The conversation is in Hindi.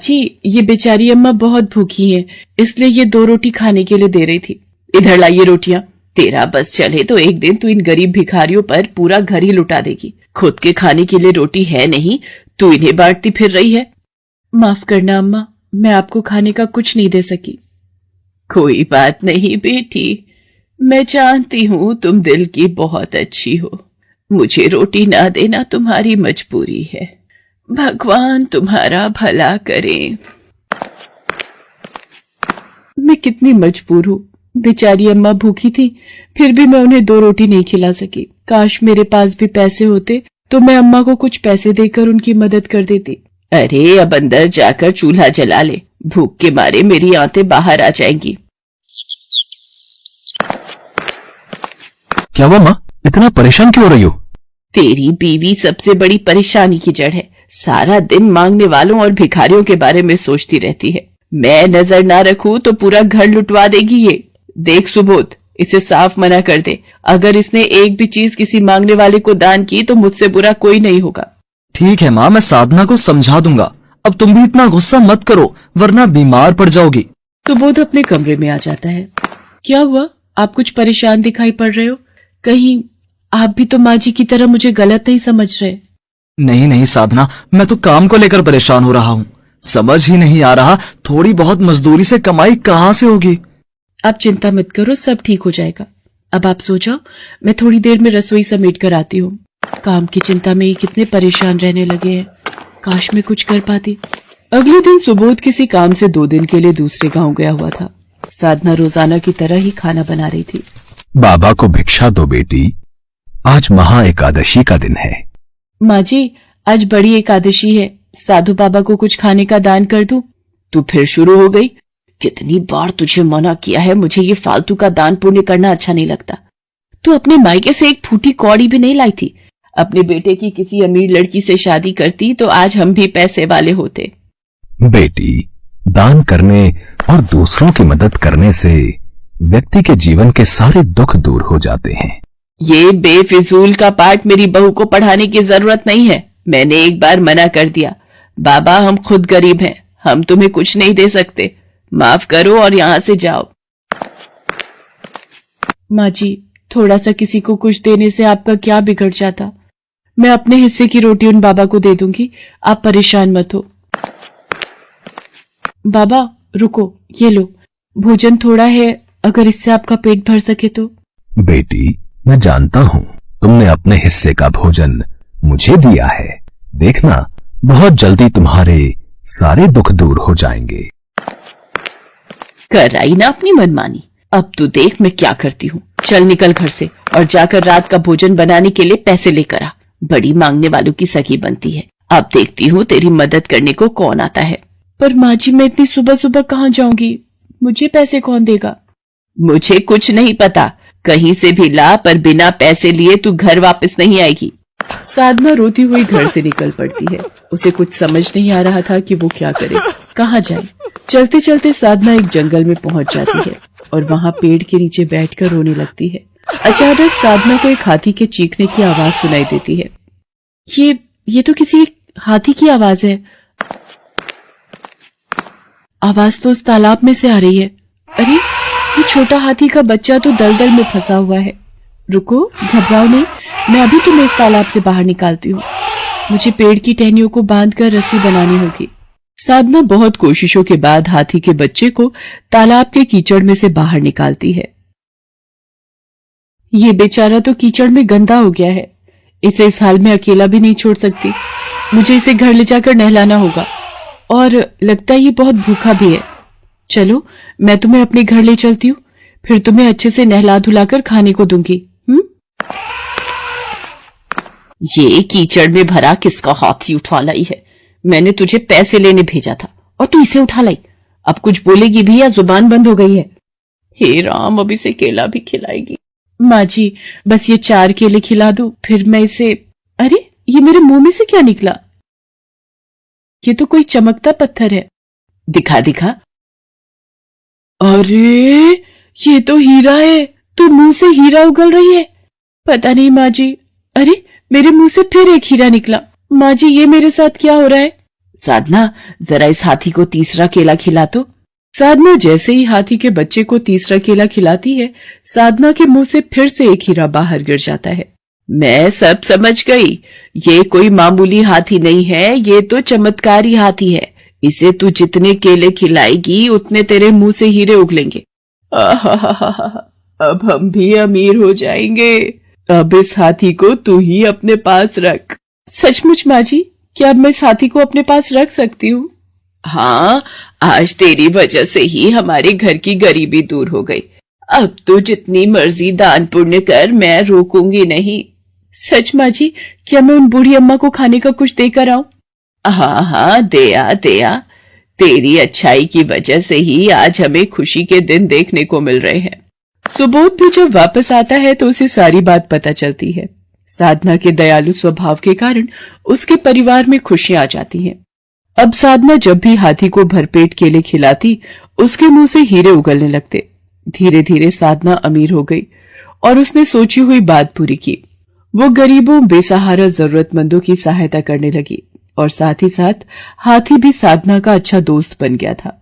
जी, ये बेचारी अम्मा बहुत भूखी है, इसलिए ये 2 रोटी खाने के लिए दे रही थी। इधर ला ये रोटियां। तेरा बस चले तो एक दिन तू इन गरीब भिखारियों पर पूरा घर ही लुटा देगी। खुद के खाने के लिए रोटी है नहीं, तू इन्हें बांटती फिर रही है। माफ करना अम्मा, मैं आपको खाने का कुछ नहीं दे सकी। कोई बात नहीं बेटी, मैं जानती हूँ तुम दिल की बहुत अच्छी हो। मुझे रोटी ना देना तुम्हारी मजबूरी है। भगवान तुम्हारा भला करे। मैं कितनी मजबूर हूँ। बेचारी अम्मा भूखी थी, फिर भी मैं उन्हें 2 रोटी नहीं खिला सकी। काश मेरे पास भी पैसे होते तो मैं अम्मा को कुछ पैसे देकर उनकी मदद कर देती। अरे अब अंदर जाकर चूल्हा जला ले, भूख के मारे मेरी आंतें बाहर आ जाएंगी। क्या हुआ माँ, इतना परेशान क्यों हो रही हो? तेरी बीवी सबसे बड़ी परेशानी की जड़ है। सारा दिन मांगने वालों और भिखारियों के बारे में सोचती रहती है। मैं नजर ना रखूं तो पूरा घर लुटवा देगी ये। देख सुबोध, इसे साफ मना कर दे। अगर इसने एक भी चीज किसी मांगने वाले को दान की तो मुझसे बुरा कोई नहीं होगा। ठीक है माँ, मैं साधना को समझा दूंगा। अब तुम भी इतना गुस्सा मत करो, वरना बीमार पड़ जाओगी। सुबोध अपने कमरे में आ जाता है। क्या हुआ, आप कुछ परेशान दिखाई पड़ रहे हो? कहीं आप भी तो माँ जी की तरह मुझे गलत नहीं समझ रहे? नहीं नहीं साधना, मैं तो काम को लेकर परेशान हो रहा हूँ। समझ ही नहीं आ रहा थोड़ी बहुत मजदूरी से कमाई कहाँ से होगी। आप चिंता मत करो, सब ठीक हो जाएगा। अब आप सो जाओ, मैं थोड़ी देर में रसोई समेट कर आती हूँ। काम की चिंता में ये कितने परेशान रहने लगे हैं। काश मैं कुछ कर पाती। अगले दिन सुबोध किसी काम से 2 दिन के लिए दूसरे गांव गया हुआ था। साधना रोजाना की तरह ही खाना बना रही थी। बाबा को भिक्षा दो बेटी, आज महा एकादशी का दिन है। माँ जी, आज बड़ी एकादशी है, साधु बाबा को कुछ खाने का दान कर दूं? तू फिर शुरू हो गई। कितनी बार तुझे मना किया है, मुझे ये फालतू का दान पुण्य करना अच्छा नहीं लगता। तू अपने मायके से एक फूटी कौड़ी भी नहीं लाई थी। अपने बेटे की किसी अमीर लड़की से शादी करती तो आज हम भी पैसे वाले होते। बेटी, दान करने और दूसरों की मदद करने से व्यक्ति के जीवन के सारे दुख दूर हो जाते हैं। ये बेफिजूल का पाठ मेरी बहू को पढ़ाने की जरूरत नहीं है। मैंने एक बार मना कर दिया। बाबा, हम खुद गरीब हैं, हम तुम्हें कुछ नहीं दे सकते। माफ करो और यहाँ से जाओ। माँ जी, थोड़ा सा किसी को कुछ देने से आपका क्या बिगड़ जाता? मैं अपने हिस्से की रोटी उन बाबा को दे दूंगी, आप परेशान मत हो। बाबा रुको, ये लो, भोजन थोड़ा है, अगर इससे आपका पेट भर सके तो। बेटी, मैं जानता हूँ तुमने अपने हिस्से का भोजन मुझे दिया है। देखना, बहुत जल्दी तुम्हारे सारे दुख दूर हो जाएंगे। कर आई ना अपनी मनमानी। अब तू देख मैं क्या करती हूँ। चल निकल घर से और जाकर रात का भोजन बनाने के लिए पैसे लेकर आ। बड़ी मांगने वालों की सगी बनती है। अब देखती हूँ तेरी मदद करने को कौन आता है। पर माँ जी, मैं इतनी सुबह सुबह कहाँ जाऊंगी? मुझे पैसे कौन देगा? मुझे कुछ नहीं पता, कहीं से भी ला, पर बिना पैसे लिए तू घर वापस नहीं आएगी। साधना रोती हुई घर से निकल पड़ती है। उसे कुछ समझ नहीं आ रहा था कि वो क्या करे, कहाँ जाए। चलते चलते साधना एक जंगल में पहुंच जाती है और वहां पेड़ के नीचे बैठकर रोने लगती है। अचानक साधना को एक हाथी के चीखने की आवाज सुनाई देती है। ये तो किसी हाथी की आवाज है। आवाज तो उस तालाब में से आ रही है। अरे, ये छोटा हाथी का बच्चा तो दलदल में फंसा हुआ है। रुको, घबराओ नहीं, मैं अभी तुम्हें इस तालाब से बाहर निकालती हूँ। मुझे पेड़ की टहनियों को बांधकर रस्सी बनानी होगी। साधना बहुत कोशिशों के बाद हाथी के बच्चे को तालाब के कीचड़ में से बाहर निकालती है। ये बेचारा तो कीचड़ में गंदा हो गया है। इसे इस हाल में अकेला भी नहीं छोड़ सकती। मुझे इसे घर ले जाकर नहलाना होगा, और लगता है ये बहुत भूखा भी है। चलो, मैं तुम्हें अपने घर ले चलती हूँ, फिर तुम्हें अच्छे से नहला धुलाकर खाने को दूंगी। ये कीचड़ में भरा किसका हाथी उठा लाई है? मैंने तुझे पैसे लेने भेजा था और तू इसे उठा लाई। अब कुछ बोलेगी भी या जुबान बंद हो गई है? हे राम, अब इसे केला भी खिलाएगी। माँ जी, बस ये 4 केले खिला दो, फिर मैं इसे। अरे, ये मेरे मुंह में से क्या निकला? ये तो कोई चमकता पत्थर है। दिखा दिखा। अरे, ये तो हीरा है। तो मुंह से हीरा उगल रही है। पता नहीं माँ जी। अरे, मेरे मुंह से फिर एक हीरा निकला। माँ जी, ये मेरे साथ क्या हो रहा है? साधना, जरा इस हाथी को तीसरा केला खिला तो। साधना जैसे ही हाथी के बच्चे को तीसरा केला खिलाती है, साधना के मुंह से फिर से एक हीरा बाहर गिर जाता है। मैं सब समझ गई, ये कोई मामूली हाथी नहीं है, ये तो चमत्कारी हाथी है। इसे तू जितने केले खिलाएगी उतने तेरे मुंह से हीरे उगलेंगे। आहा, अब हम भी अमीर हो जाएंगे। अब इस हाथी को तू ही अपने पास रख। सचमुच माँ जी, क्या अब मैं इस हाथी को अपने पास रख सकती हूँ? हाँ, आज तेरी वजह से ही हमारे घर की गरीबी दूर हो गई। अब तो जितनी मर्जी दान पुण्य कर, मैं रोकूंगी नहीं। सच माँ जी, क्या मैं उन बूढ़ी अम्मा को खाने का कुछ देकर आऊं? हाँ हाँ, दया। तेरी अच्छाई की वजह से ही आज हमें खुशी के दिन देखने को मिल रहे हैं। सुबोध भी जब वापस आता है तो उसे सारी बात पता चलती है। साधना के दयालु स्वभाव के कारण उसके परिवार में खुशियां आ जाती हैं। अब साधना जब भी हाथी को भरपेट केले खिलाती, उसके मुंह से हीरे उगलने लगते। धीरे धीरे साधना अमीर हो गई और उसने सोची हुई बात पूरी की। वो गरीबों, बेसहारा जरूरतमंदों की सहायता करने लगी और साथ ही साथ हाथी भी साधना का अच्छा दोस्त बन गया था।